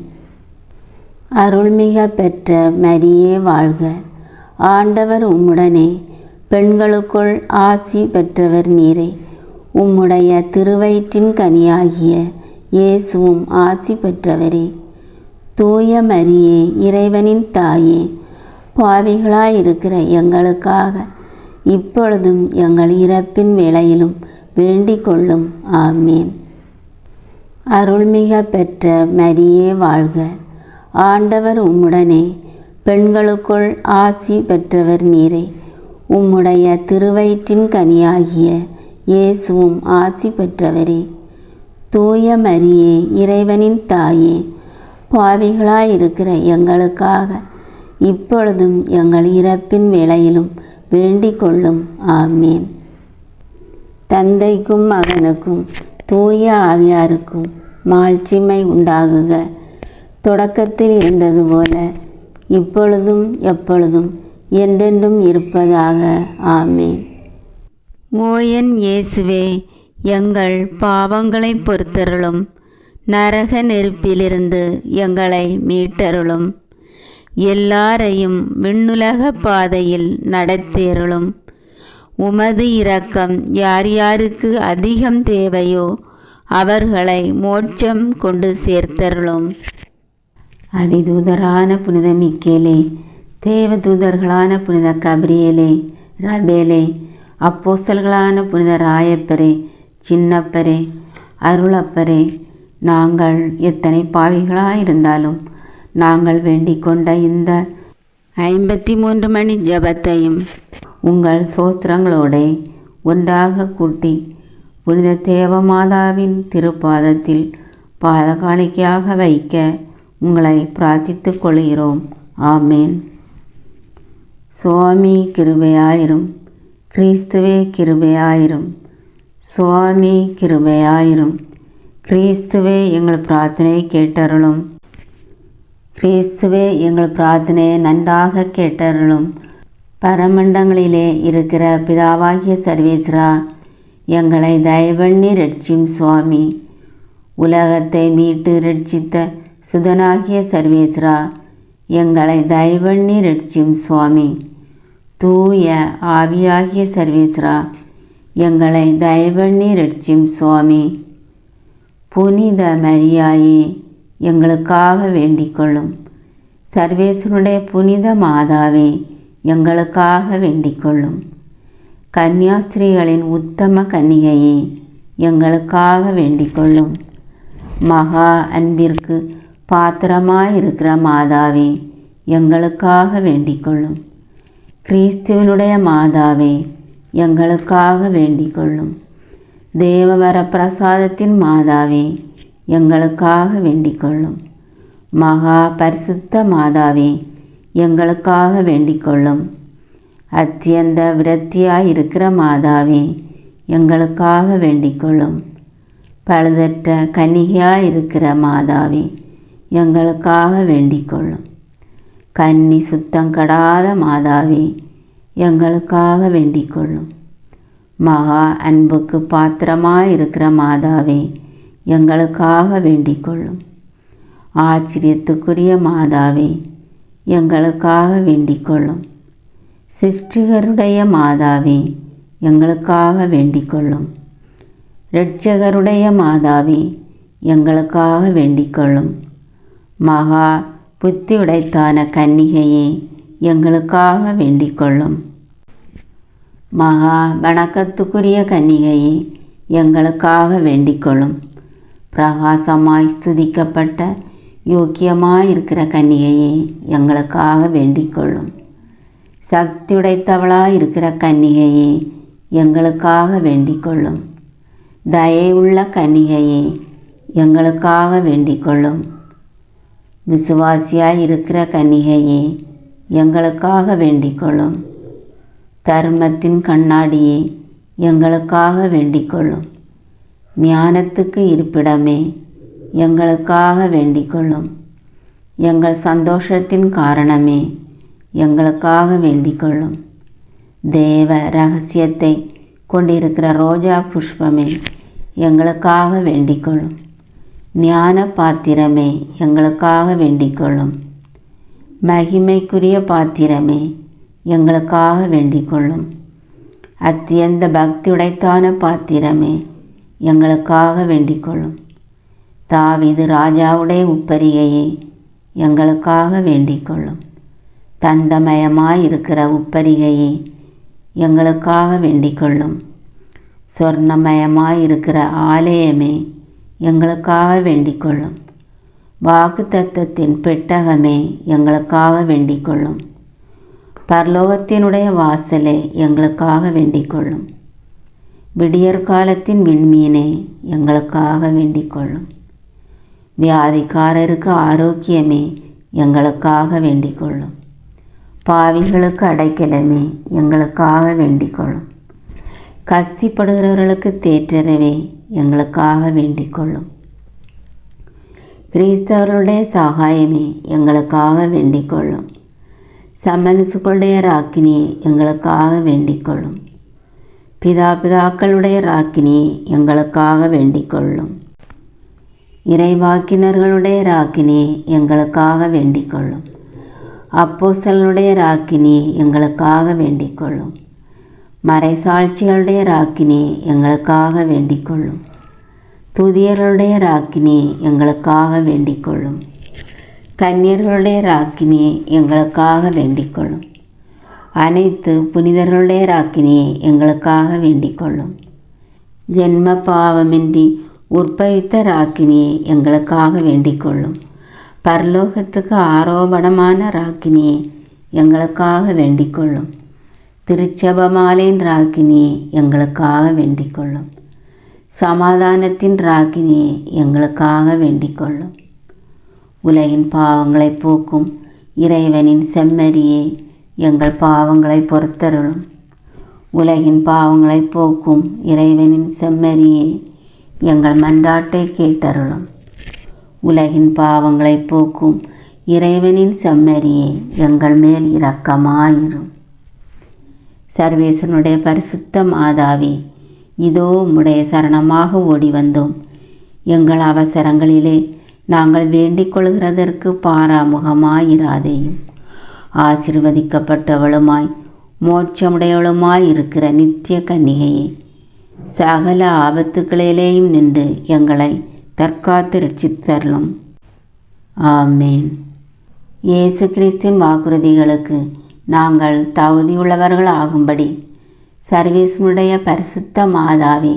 அருள்மிக பெற்ற மரியே வாழ்க. ஆண்டவர் உம்முடனே, பெண்களுக்குள் ஆசி பெற்றவர் நீரே. உம்முடைய திருவயிற்றின் கனியாகிய இயேசுவும் ஆசி பெற்றவரே. தூய மரியே, இறைவனின் தாயே, பாவிகளாயிருக்கிற எங்களுக்காக இப்பொழுதும் எங்கள் இறப்பின் வேளையிலும் வேண்டிக் கொள்ளும். ஆமீன். அருள்மிக பெற்ற மரியே வாழ்க. ஆண்டவர் உம்முடனே, பெண்களுக்குள் ஆசி பெற்றவர் நீரே. உம்முடைய திருவயிற்றின் கனியாகிய இயேசுவும் ஆசி பெற்றவரே. தூய மரியே, இறைவனின் தாயே, பாவிகளாயிருக்கிற எங்களுக்காக இப்பொழுதும் எங்கள் இறப்பின் வேளையிலும் வேண்டிக் கொள்ளும். ஆமீன். தந்தைக்கும் மகனுக்கும் தூய ஆவியாருக்கும் மாட்சிமை உண்டாகுக. தொடக்கத்தில் இருந்தது போல இப்பொழுதும் எப்பொழுதும் என்றென்றும் இருப்பதாக. ஆமீன். ஓ என் இயேசுவே, எங்கள் பாவங்களை பொறுத்தருளும். நரக நெருப்பிலிருந்து எங்களை மீட்டருளும். எல்லாரையும் விண்ணுலக பாதையில் நடத்தேருளும். உமது இரக்கம் யார் யாருக்கு அதிகம் தேவையோ அவர்களை மோட்சம் கொண்டு சேர்த்தருளும். அதிதூதரான புனித மிக்கேலே, தேவதூதர்களான புனித கபிரியேலே, ரபேலே, அப்போஸ்தலர்களான புனித ராயப்பரே, சின்னப்பரே, அருளப்பரே, நாங்கள் எத்தனை பாவிகளாயிருந்தாலும் நாங்கள் வேண்டிக் கொண்ட இந்த 53 மணி ஜபத்தையும் உங்கள் சோஸ்திரங்களோட ஒன்றாக கூட்டி புனித தேவமாதாவின் திருப்பாதத்தில் பாதகாணிக்கையாக வைக்க உங்களை பிரார்த்தித்துக் கொள்கிறோம். ஆமேன். சுவாமி கிருபையாயிரும். கிறிஸ்துவே கிருபையாயிரும். சுவாமி கிருபையாயிரும். கிறிஸ்துவே எங்கள் பிரார்த்தனையை கேட்டருளும். கிறிஸ்துவே எங்கள் பிரார்த்தனையை நன்றாக கேட்டருளும். பரமண்டங்களிலே இருக்கிற பிதாவாகிய சர்வேஸ்வரா, எங்களை தயவண்ணி ரட்சியும் சுவாமி. உலகத்தை மீட்டு ரட்சித்த சுதனாகிய சர்வேஸ்வரா, எங்களை தயவண்ணி ரட்சியும் சுவாமி. தூய ஆவியாகிய சர்வேஸ்வரா, எங்களை தயவண்ணி ரட்சியும் சுவாமி. புனித மரியாயே, எங்களுக்காக வேண்டிக் கொள்ளும். சர்வேஸ்வருடைய புனித மாதாவே, எங்களுக்காக வேண்டிக் கொள்ளும். கன்னியாஸ்திரிகளின் உத்தம கன்னிகையே, எங்களுக்காக வேண்டிக் கொள்ளும். மகா அன்பிற்கு பாத்திரமாயிருக்கிற மாதாவே, எங்களுக்காக வேண்டிக் கொள்ளும். கிறிஸ்துவனுடைய மாதாவே, எங்களுக்காக வேண்டிக் கொள்ளும். தேவவர பிரசாதத்தின் மாதாவே, எங்களுக்காக வேண்டிக் கொள்ளும். மகா பரிசுத்த மாதாவே, எங்களுக்காக வேண்டிக் கொள்ளும். அத்தியந்த விரத்தியாயிருக்கிற மாதாவே, எங்களுக்காக வேண்டிக் கொள்ளும். பழுதற்ற கன்னிகையாயிருக்கிற மாதாவே, எங்களுக்காக வேண்டிக் கொள்ளும். கன்னி சுத்தங்கடாத மாதாவே, எங்களுக்காக வேண்டிக் கொள்ளும். மகா அன்புக்கு பாத்திரமாயிருக்கிற மாதாவே, எங்களுக்காக வேண்டிக் கொள்ளும். ஆச்சரியத்துக்குரிய மாதாவே, எங்களுக்காக வேண்டிக் கொள்ளும். சிருஷ்டிகருடைய மாதாவே, எங்களுக்காக வேண்டிக் கொள்ளும். இரட்சகருடைய மாதாவே, எங்களுக்காக வேண்டிக் கொள்ளும். மகா புத்தி உடைத்தான கன்னிகையே, எங்களுக்காக வேண்டிக் கொள்ளும். மகா வணக்கத்துக்குரிய கன்னிகையே, எங்களுக்காக வேண்டிக் கொள்ளும். பிரகாசமாய் ஸ்துதிக்கப்பட்ட யோக்கியமாயிருக்கிற கன்னிகையே, எங்களுக்காக வேண்டிக் கொள்ளும். சக்தி உடைத்தவளாயிருக்கிற கன்னிகையே, எங்களுக்காக வேண்டிக் கொள்ளும். தயவுள்ள கன்னிகையே, எங்களுக்காக வேண்டிக் கொள்ளும். விசுவாசியாயிருக்கிற கன்னிகையே, எங்களுக்காக வேண்டிக் கொள்ளும். தர்மத்தின் கண்ணாடியே, எங்களுக்காக வேண்டிக் கொள்ளும். ஞானத்துக்கு இருப்பிடமே, எங்களுக்காக வேண்டிக் கொள்ளும். எங்கள் சந்தோஷத்தின் காரணமே, எங்களுக்காக வேண்டிக் கொள்ளும். தேவ ரகசியத்தை கொண்டிருக்கிற ரோஜா புஷ்பமே, எங்களுக்காக வேண்டிக்கொள்ளும். ஞான பாத்திரமே, எங்களுக்காக வேண்டிக்கொள்ளும். மகிமைக்குரிய பாத்திரமே, எங்களுக்காக வேண்டிக்கொள்ளும். அத்தியந்த பக்தியுடைத்தான பாத்திரமே, எங்களுக்காக வேண்டிக்கொள்ளும். தாவீது ராஜாவுடைய உப்பரிகையே, எங்களுக்காக வேண்டிக்கொள்ளும். தந்தமயமாயிருக்கிற உப்பரிகையே, எங்களுக்காக வேண்டிக்கொள்ளும். சொர்ணமயமாயிருக்கிற ஆலயமே, எங்களுக்காக வேண்டிக்கொள்ளும். வாக்குத்தத்தத்தின் பெட்டகமே, எங்களுக்காக வேண்டிக்கொள்ளும். பரலோகத்தினுடைய வாசலே, எங்களுக்காக வேண்டிக்கொள்ளும். விடியற்காலத்தின் விண்மீனே, எங்களுக்காக வேண்டிக்கொள்ளும். வியாதிக்காரருக்கு ஆரோக்கியமே, எங்களுக்காக வேண்டிக்கொள்ளும். பாவிகளுக்கு அடைக்கலமே, எங்களுக்காக வேண்டிக்கொள்ளும். கசிப்படுகிறவர்களுக்கு தேற்றரவே, எங்களுக்காக வேண்டிக்கொள்ளும். கிறிஸ்தவர்களுடைய சகாயமே, எங்களுக்காக வேண்டிக்கொள்ளும். சமனசுகளுடைய ராக்கினியை, எங்களுக்காக வேண்டிக்கொள்ளும். பிதாக்களுடைய ராக்கினியை, எங்களுக்காக வேண்டிக்கொள்ளும். இறைவாக்கினர்களுடைய ராக்கினியை, எங்களுக்காக வேண்டிக்கொள்ளும். அப்போஸ்தலர்களுடைய ராக்கினியை, எங்களுக்காக வேண்டிக்கொள்ளும். மறைசாட்சிகளுடைய ராக்கினியை, எங்களுக்காக வேண்டிக்கொள்ளும். துதியர்களுடைய ராக்கினியை, எங்களுக்காக வேண்டிக்கொள்ளும். கன்னியர்களுடைய ராக்கினியை, எங்களுக்காக வேண்டிக்கொள்ளும். அனைத்து புனிதர்களுடைய ராக்கினியை, எங்களுக்காக வேண்டிக்கொள்ளும். ஜென்ம பாவமின்றி உற்பவித்த ராக்கினியை, எங்களுக்காக வேண்டிக்கொள்ளும். பரலோகத்துக்கு ஆரோபணமான ராக்கினியை, எங்களுக்காக வேண்டிக்கொள்ளும். திருச்செபமாலையின் ராக்கினியை, எங்களுக்காக வேண்டிக்கொள்ளும். சமாதானத்தின் ராக்கினியை, எங்களுக்காக வேண்டிக்கொள்ளும். உலகின் பாவங்களை போக்கும் இறைவனின் செம்மறியே, எங்கள் பாவங்களை பொறுத்தருளும். உலகின் பாவங்களை போக்கும் இறைவனின் செம்மறியே, எங்கள் மன்றாட்டை கேட்டருளும். உலகின் பாவங்களை போக்கும் இறைவனின் செம்மறியே, எங்கள் மேல் இரக்கமாயிரும். சர்வேசனுடைய பரிசுத்த மாதாவே, இதோ உம்முடைய சரணமாக ஓடி வந்தோம். எங்கள் அவசரங்களிலே நாங்கள் வேண்டிக் கொள்கிறதற்கு பாராமுகமாயிராதேயும். ஆசீர்வதிக்கப்பட்டவளுமாய் மோட்சமுடையவளுமாய் இருக்கிற நித்திய கன்னிகையே, சகல ஆபத்துக்களிலேயும் நின்று எங்களை தற்காத்து ரட்சித்தருளும். ஆமேன். இயேசு கிறிஸ்தின் வாக்குறுதிகளுக்கு நாங்கள் தகுதியுள்ளவர்கள் ஆகும்படி சர்வேசனுடைய பரிசுத்த மாதாவே,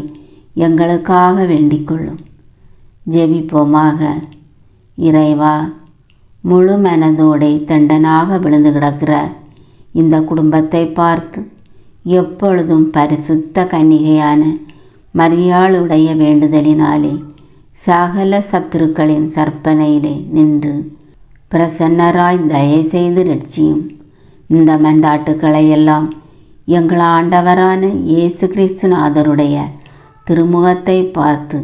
எங்களுக்காக வேண்டிக்கொள்ளும். ஜெபிப்போமாக. இறைவா, முழு மனதோடே தண்டனாக விழுந்து கிடக்கிற இந்த குடும்பத்தை பார்த்து எப்பொழுதும் பரிசுத்த கன்னிகையான மரியாளுடைய வேண்டுதலினாலே சகல சத்துருக்களின் சற்பனையிலே நின்று பிரசன்னராய் தயை செய்து ரட்சியும். இந்த மன்றாட்டுக்களை எல்லாம் எங்கள் ஆண்டவரான இயேசு கிறிஸ்துநாதருடைய திருமுகத்தை பார்த்து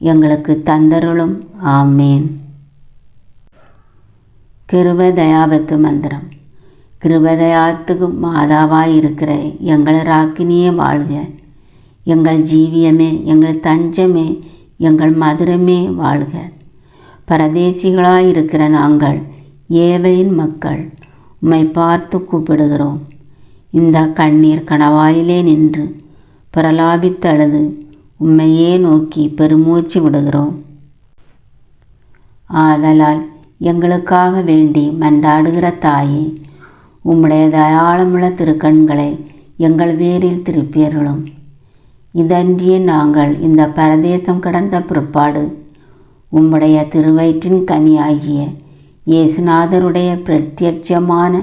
எங்களுக்கு தந்தருளும். ஆமேன். கிருபதயாபத்து மந்திரம். கிருபதயாத்துக்கு மாதாவாயிருக்கிற எங்கள் ராக்கினியே வாழ்க. எங்கள் ஜீவியமே, எங்கள் தஞ்சமே, எங்கள் மதுரமே வாழ்க. பரதேசிகளாயிருக்கிற நாங்கள் ஏவையின் மக்கள் உம்மை பார்த்து கூப்பிடுகிறோம். இந்த கண்ணீர் கணவாயிலே நின்று பிரலாபித்தழுது உம்மையே நோக்கி பெருமூச்சு விடுகிறோம். ஆதலால் எங்களுக்காக வேண்டி மன்றாடுகிற தாயே, உம்முடைய தயாளமுள்ள திருக்கண்களை எங்கள் பேரில் திருப்பியருளும். இதன்றியே நாங்கள் இந்த பரதேசம் கடந்த பிற்பாடு உம்முடைய திருவயிற்றின் கனியாகிய இயேசுநாதருடைய பிரத்யட்சமான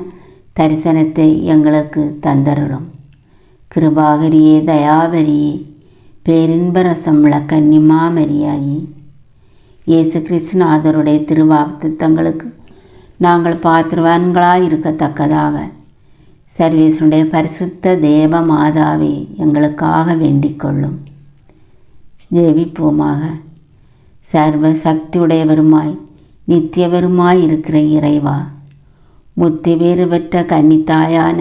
தரிசனத்தை எங்களுக்கு தந்தருளும். கிருபாகரியே, தயாபரியே, பேரின்ப ரசமுள்ள கன்னிமாமரியாயே, இயேசு கிறிஸ்துநாதருடைய திருவாக்குத்தத்தங்களுக்கு நாங்கள் பாத்திரவான்களாய் இருக்கத்தக்கதாக சர்வேசனுடைய பரிசுத்த தேவ மாதாவே, எங்களுக்காக வேண்டிக்கொள்ளும். ஜெபிப்போமாக. சர்வ சக்தியுடையவருமாய் நித்தியவருமாய் இருக்கிற இறைவா, முத்திவேறு பெற்ற கன்னித்தாயான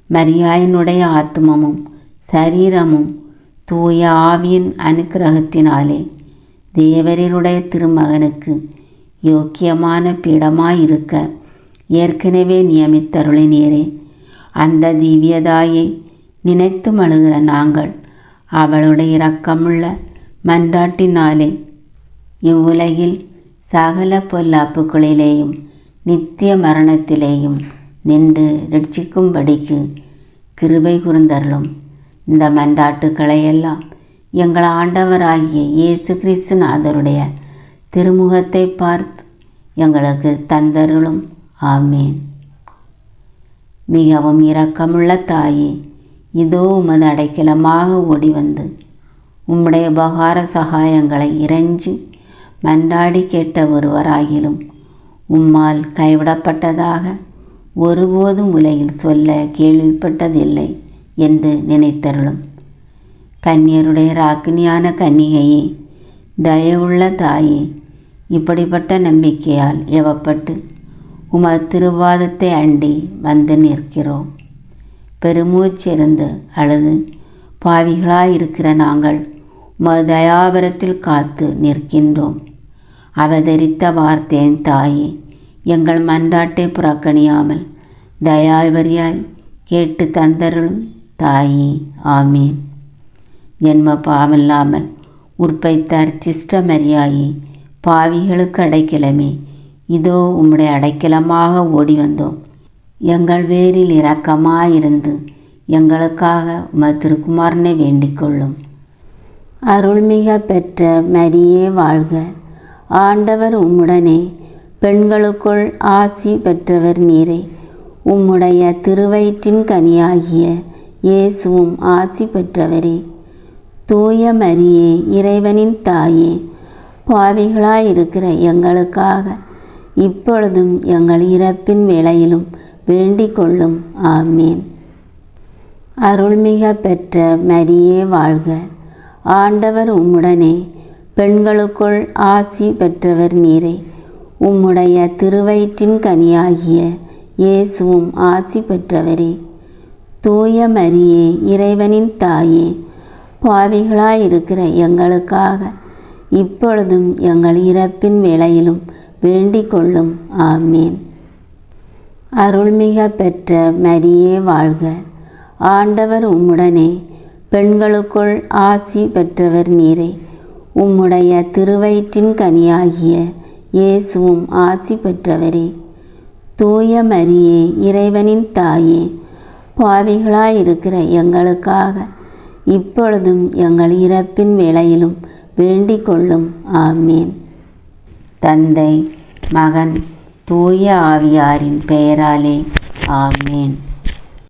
மரியாயினுடைய ஆத்மமும் சரீரமும் தூய ஆவியின் அனுக்கிரகத்தினாலே தேவரீருடைய திருமகனுக்கு யோக்கியமான பீடமாயிருக்க ஏற்கனவே நியமித்தருளினீரே. அந்த திவ்யதாயை நினைத்து மழுகிற நாங்கள் அவளுடைய இரக்கமுள்ள மன்றாட்டினாலே இவ்வுலகில் சகல பொல்லாப்புகளிலேயும் நித்திய மரணத்திலேயும் நின்று ரட்சிக்கும்படிக்கு கிருபை கூர்ந்தருளும். இந்த மன்றாட்டுக்களையெல்லாம் எங்கள் ஆண்டவராகிய இயேசு கிறிஸ்துநாதருடைய திருமுகத்தை பார்த்து எங்களுக்கு தந்தருளும். ஆமேன். மிகவும் இரக்கமுள்ள தாயே, இதோ உமது அடைக்கலமாக ஓடி வந்து உம்முடைய உபகார சகாயங்களை இறைஞ்சி மன்றாடி கேட்ட ஒருவராகிலும் உம்மால் கைவிடப்பட்டதாக ஒருபோதும் உலகில் சொல்ல கேள்விப்பட்டதில்லை என்று நினைத்தருளும். கன்னியருடைய ராக்கினியான கன்னிகையே, தயவுள்ள தாயே, இப்படிப்பட்ட நம்பிக்கையால் எவப்பட்டு உமது திருவாதத்தை அண்டி வந்து நிற்கிறோம். பெருமூச்சிருந்து அழுது பாவிகளாயிருக்கிற நாங்கள் உமது தயாபரத்தில் காத்து நிற்கின்றோம். அவதரித்த வார்த்தையின் தாயே, எங்கள் மன்றாட்டை புறக்கணியாமல் தயாபரியாய் கேட்டு தந்தருளும் தாயே. ஆமீன். ஜென்ம பாவமில்லாமல் உற்பைத்தார் சிஷ்ட மரியாயே, பாவிகளுக்கு அடைக்கலமே, இதோ உம்முடைய அடைக்கலமாக ஓடி வந்தோம். எங்கள் பேரில் இரக்கமாயிருந்து எங்களுக்காக உமது திருக்குமாரனை வேண்டிக் கொள்ளும். அருள்மிக பெற்ற மரியே வாழ்க. ஆண்டவர் உம்முடனே, பெண்களுக்குள் ஆசி பெற்றவர் நீரே. உம்முடைய திருவயிற்றின் கனியாகிய இயேசுவும் ஆசி பெற்றவரே. தூய மரியே, இறைவனின் தாயே, பாவிகளாயிருக்கிற எங்களுக்காக இப்பொழுதும் எங்கள் இறப்பின் வேளையிலும் வேண்டிக் கொள்ளும். ஆமீன். அருள்மிக பெற்ற மரியே வாழ்க. ஆண்டவர் உம்முடனே, பெண்களுக்குள் ஆசி பெற்றவர் நீரே. உம்முடைய திருவயிற்றின் கனியாகிய இயேசுவும் ஆசி பெற்றவரே. தூய மரியே, இறைவனின் தாயே, பாவிகளாயிருக்கிற எங்களுக்காக இப்பொழுதும் எங்கள் இறப்பின் வேளையிலும் வேண்டிக் கொள்ளும். ஆமீன். அருள்மிக பெற்ற மரியே வாழ்க. ஆண்டவர் உம்முடனே, பெண்களுக்குள் ஆசி பெற்றவர் நீரே. உம்முடைய திருவயிற்றின் கனியாகிய இயேசுவும் ஆசி பெற்றவரே. தூய மரியே, இறைவனின் தாயே, பாவிகளாயிருக்கிற எங்களுக்காக இப்பொழுதும் எங்கள் இறப்பின் வேளையிலும் வேண்டிக் கொள்ளும். ஆமீன். தந்தை, மகன், தூய ஆவியாரின் பெயராலே. ஆமேன்.